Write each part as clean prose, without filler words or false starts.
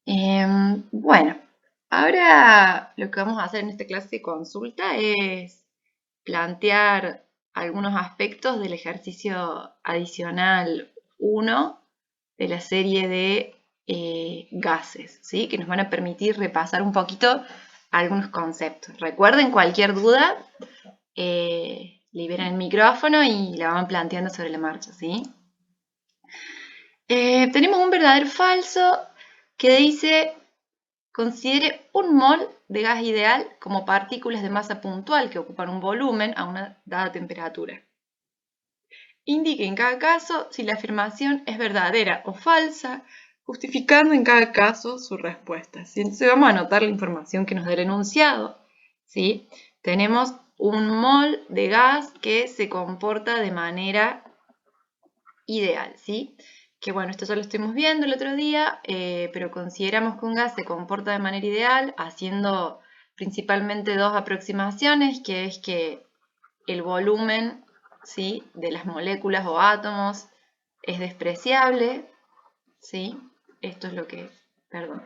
Bueno, ahora lo que vamos a hacer en esta clase de consulta es plantear algunos aspectos del ejercicio adicional 1 de la serie de gases, ¿sí? Que nos van a permitir repasar un poquito algunos conceptos. Recuerden, cualquier duda, liberen el micrófono y la van planteando sobre la marcha, ¿sí? Tenemos un verdadero falso que dice: considere un mol de gas ideal como partículas de masa puntual que ocupan un volumen a una dada temperatura. Indique en cada caso si la afirmación es verdadera o falsa, justificando en cada caso su respuesta. Entonces vamos a anotar la información que nos da el enunciado. ¿Sí? Tenemos un mol de gas que se comporta de manera ideal, ¿sí? Que bueno, esto ya lo estuvimos viendo el otro día, pero consideramos que un gas se comporta de manera ideal haciendo principalmente dos aproximaciones, que es que el volumen, ¿sí?, de las moléculas o átomos es despreciable, ¿sí? Esto es lo que, perdón,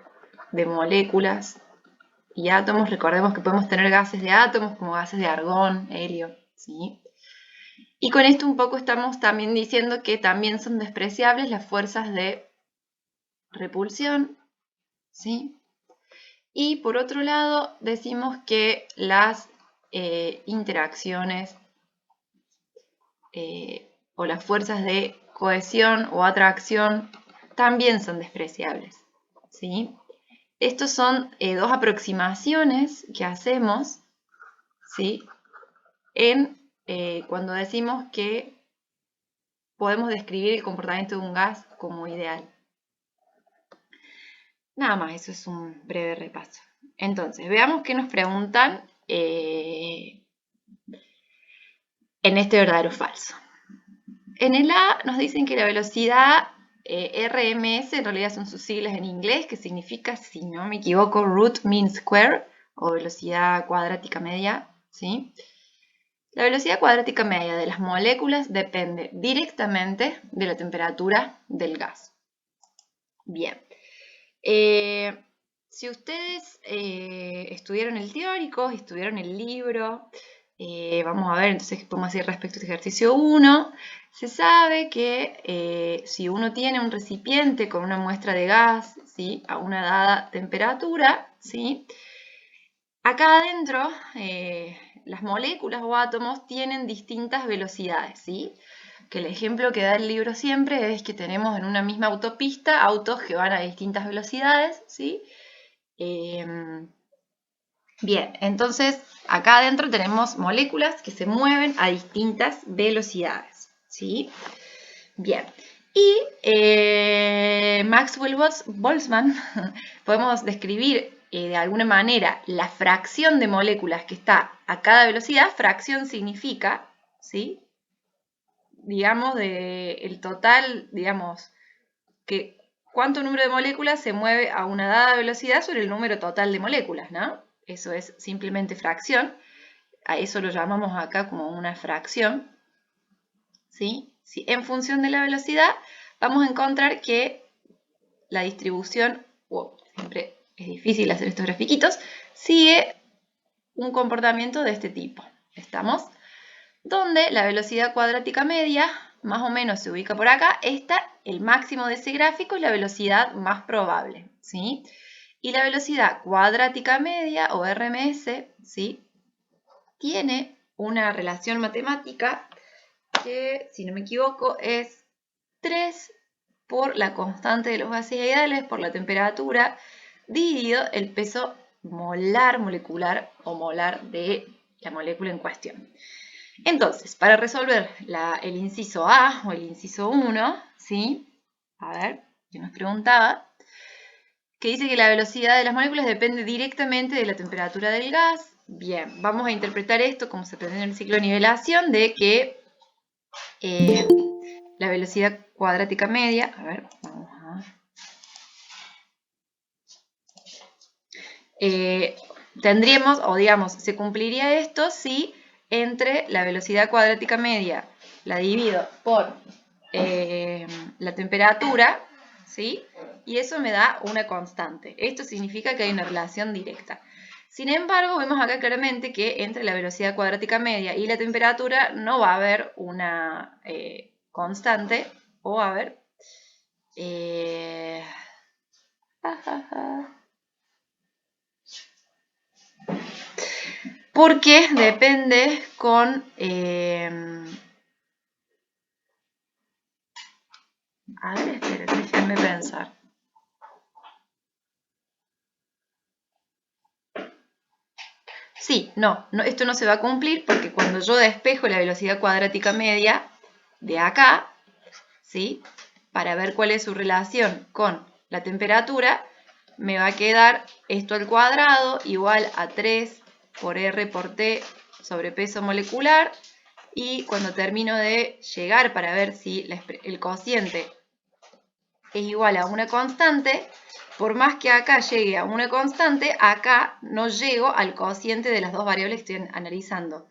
de moléculas y átomos. Recordemos que podemos tener gases de átomos como gases de argón, helio, ¿sí? Y con esto un poco estamos también diciendo que también son despreciables las fuerzas de repulsión, ¿sí? Y por otro lado decimos que las interacciones o las fuerzas de cohesión o atracción también son despreciables, ¿sí? Estos son dos aproximaciones que hacemos, ¿sí?, cuando decimos que podemos describir el comportamiento de un gas como ideal. Nada más, eso es un breve repaso. Entonces, veamos qué nos preguntan en este verdadero o falso. En el A nos dicen que la velocidad RMS, en realidad son sus siglas en inglés, que significa, si no me equivoco, root mean square, o velocidad cuadrática media, ¿sí? La velocidad cuadrática media de las moléculas depende directamente de la temperatura del gas. Bien. Si ustedes estudiaron el teórico, estudiaron el libro, vamos a ver entonces qué podemos hacer respecto a este ejercicio 1. Se sabe que si uno tiene un recipiente con una muestra de gas, ¿sí?, a una dada temperatura, ¿sí?, acá adentro las moléculas o átomos tienen distintas velocidades, ¿sí? Que el ejemplo que da el libro siempre es que tenemos en una misma autopista autos que van a distintas velocidades, ¿sí? Bien, entonces acá adentro tenemos moléculas que se mueven a distintas velocidades, ¿sí? Bien, y Maxwell-Boltzmann podemos describir de alguna manera la fracción de moléculas que está a cada velocidad. Fracción significa, ¿sí?, digamos, el total, digamos, que cuánto número de moléculas se mueve a una dada velocidad sobre el número total de moléculas, ¿no? Eso es simplemente fracción. A eso lo llamamos acá como una fracción, ¿sí? Si en función de la velocidad vamos a encontrar que la distribución, siempre es difícil hacer estos grafiquitos, sigue un comportamiento de este tipo. ¿Estamos? Donde la velocidad cuadrática media más o menos se ubica por acá. El máximo de ese gráfico es la velocidad más probable, ¿sí? Y la velocidad cuadrática media, o RMS, ¿sí?, tiene una relación matemática que, si no me equivoco, es 3 por la constante de los gases ideales por la temperatura dividido el peso molar molecular o molar de la molécula en cuestión. Entonces, para resolver el inciso A o el inciso 1, ¿sí? A ver, que nos preguntaba, que dice que la velocidad de las moléculas depende directamente de la temperatura del gas. Bien, vamos a interpretar esto como se aprendió en el ciclo de nivelación, de que la velocidad cuadrática media, a ver, vamos a... tendríamos, o digamos, se cumpliría esto si entre la velocidad cuadrática media la divido por la temperatura, ¿sí?, y eso me da una constante. Esto significa que hay una relación directa. Sin embargo, vemos acá claramente que entre la velocidad cuadrática media y la temperatura no va a haber una constante, o a ver, porque depende con... a ver, esperen, déjenme pensar. Sí, no, esto no se va a cumplir porque cuando yo despejo la velocidad cuadrática media de acá, ¿sí? Para ver cuál es su relación con la temperatura, me va a quedar esto al cuadrado igual a 3 por R por T sobre peso molecular. Y cuando termino de llegar para ver si el cociente es igual a una constante, por más que acá llegue a una constante, acá no llego al cociente de las dos variables que estoy analizando.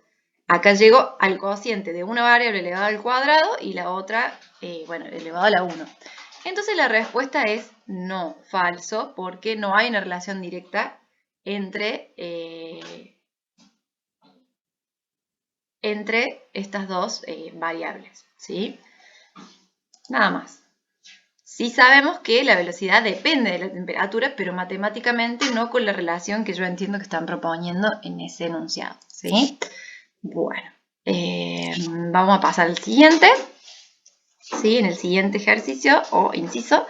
Acá llego al cociente de una variable elevado al cuadrado y la otra, elevado a la 1. Entonces la respuesta es no, falso, porque no hay una relación directa entre estas dos variables, ¿sí? Nada más. Sí sabemos que la velocidad depende de la temperatura, pero matemáticamente no con la relación que yo entiendo que están proponiendo en ese enunciado, ¿sí? Bueno, vamos a pasar al siguiente. ¿Sí? En el siguiente ejercicio o inciso,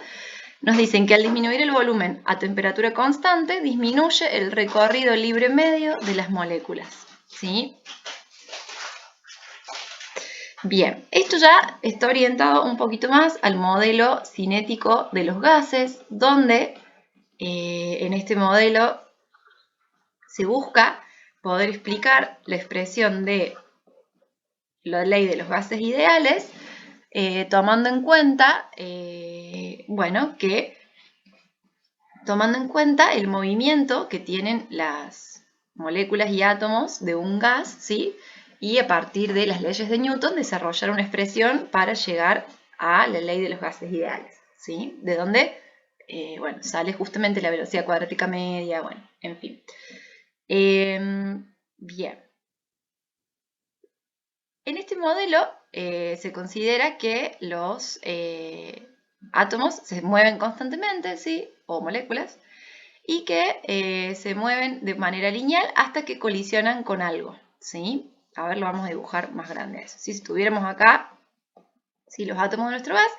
nos dicen que al disminuir el volumen a temperatura constante, disminuye el recorrido libre medio de las moléculas, ¿sí? Bien, esto ya está orientado un poquito más al modelo cinético de los gases, donde en este modelo se busca poder explicar la expresión de la ley de los gases ideales, tomando en cuenta, tomando en cuenta el movimiento que tienen las moléculas y átomos de un gas, ¿sí? Y a partir de las leyes de Newton desarrollar una expresión para llegar a la ley de los gases ideales, ¿sí? De donde, sale justamente la velocidad cuadrática media, bueno, en fin. Bien. En este modelo se considera que los átomos se mueven constantemente, ¿sí? O moléculas, y que se mueven de manera lineal hasta que colisionan con algo, ¿sí? A ver, lo vamos a dibujar más grande eso. Si estuviéramos acá, ¿sí? Los átomos de nuestro gas,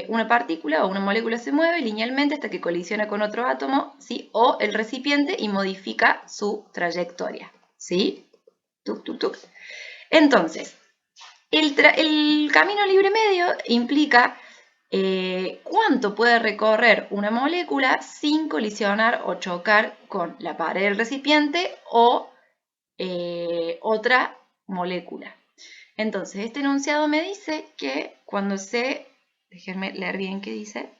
una partícula o una molécula se mueve linealmente hasta que colisiona con otro átomo, ¿sí? O el recipiente y modifica su trayectoria, ¿sí? Tuc, tuc, tuc. Entonces, el camino libre medio implica cuánto puede recorrer una molécula sin colisionar o chocar con la pared del recipiente o otra molécula. Entonces, este enunciado me dice que cuando déjenme leer bien qué dice.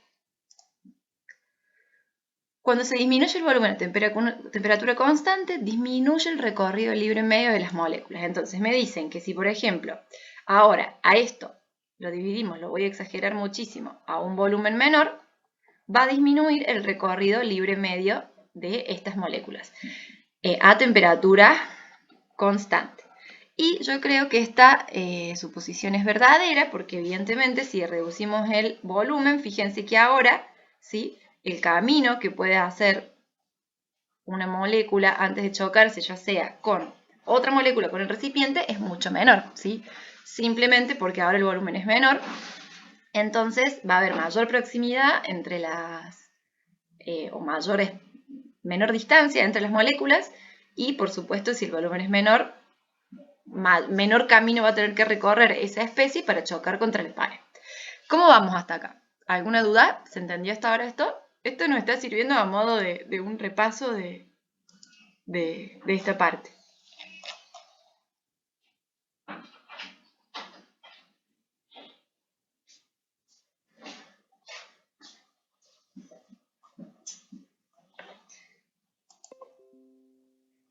Cuando se disminuye el volumen a temperatura constante, disminuye el recorrido libre medio de las moléculas. Entonces me dicen que si, por ejemplo, ahora a esto lo dividimos, lo voy a exagerar muchísimo, a un volumen menor, va a disminuir el recorrido libre medio de estas moléculas a temperatura constante. Y yo creo que esta suposición es verdadera porque evidentemente si reducimos el volumen, fíjense que ahora, ¿sí? El camino que puede hacer una molécula antes de chocarse, ya sea con otra molécula con el recipiente, es mucho menor, ¿sí? Simplemente porque ahora el volumen es menor, entonces va a haber mayor proximidad entre menor distancia entre las moléculas y, por supuesto, si el volumen es menor, menor camino va a tener que recorrer esa especie para chocar contra el pared. ¿Cómo vamos hasta acá? ¿Alguna duda? ¿Se entendió hasta ahora esto? Esto nos está sirviendo a modo de un repaso de esta parte.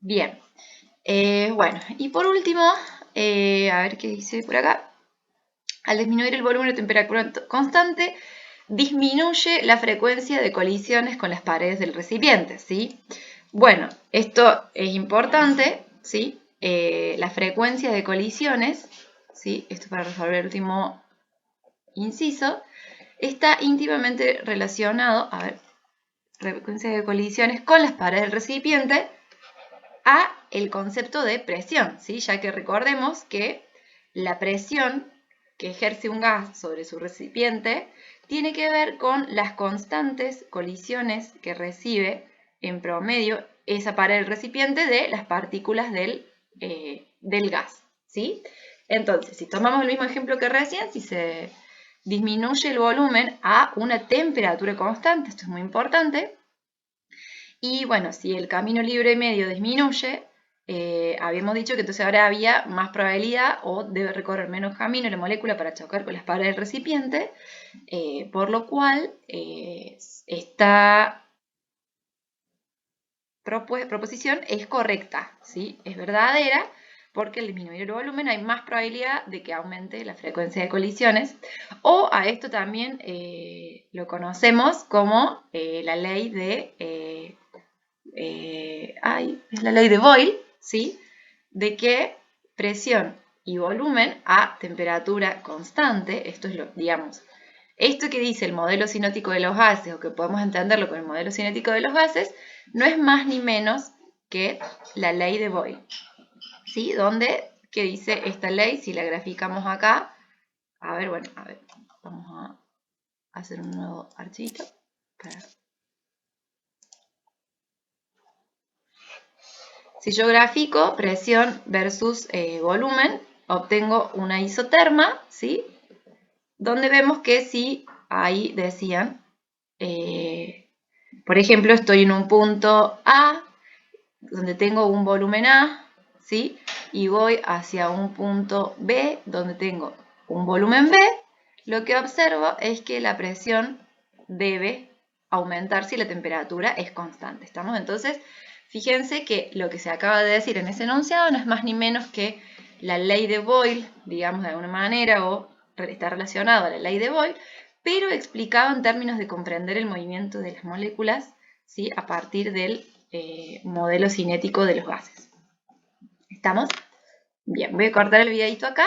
Bien. Bueno, y por último, a ver qué dice por acá. Al disminuir el volumen de temperatura constante, disminuye la frecuencia de colisiones con las paredes del recipiente, ¿sí? Bueno, esto es importante, ¿sí? La frecuencia de colisiones, ¿sí? Esto para resolver el último inciso, está íntimamente relacionado, a ver, frecuencia de colisiones con las paredes del recipiente, a el concepto de presión, ¿sí? Ya que recordemos que la presión que ejerce un gas sobre su recipiente tiene que ver con las constantes colisiones que recibe en promedio esa pared del recipiente de las partículas del gas, ¿sí? Entonces, si tomamos el mismo ejemplo que recién, si se disminuye el volumen a una temperatura constante, esto es muy importante, y bueno, si el camino libre medio disminuye, habíamos dicho que entonces ahora había más probabilidad o debe recorrer menos camino la molécula para chocar con las paredes del recipiente, por lo cual esta proposición es correcta, ¿sí? Es verdadera, porque al disminuir el volumen hay más probabilidad de que aumente la frecuencia de colisiones, o a esto también lo conocemos como la ley de... es la ley de Boyle, ¿sí? De que presión y volumen a temperatura constante, esto es lo, digamos, esto que dice el modelo cinético de los gases, o que podemos entenderlo con el modelo cinético de los gases, no es más ni menos que la ley de Boyle, ¿sí? Donde, ¿qué dice esta ley? Si la graficamos acá, a ver, bueno, a ver, vamos a hacer un nuevo archivito para... Si yo grafico presión versus volumen, obtengo una isoterma, ¿sí? Donde vemos que si ahí decían, por ejemplo, estoy en un punto A, donde tengo un volumen A, ¿sí? Y voy hacia un punto B, donde tengo un volumen B, lo que observo es que la presión debe aumentar si la temperatura es constante. ¿Estamos? Entonces, fíjense que lo que se acaba de decir en ese enunciado no es más ni menos que la ley de Boyle, digamos de alguna manera, o está relacionado a la ley de Boyle, pero explicado en términos de comprender el movimiento de las moléculas, ¿sí? A partir del modelo cinético de los gases. ¿Estamos? Bien, voy a cortar el videito acá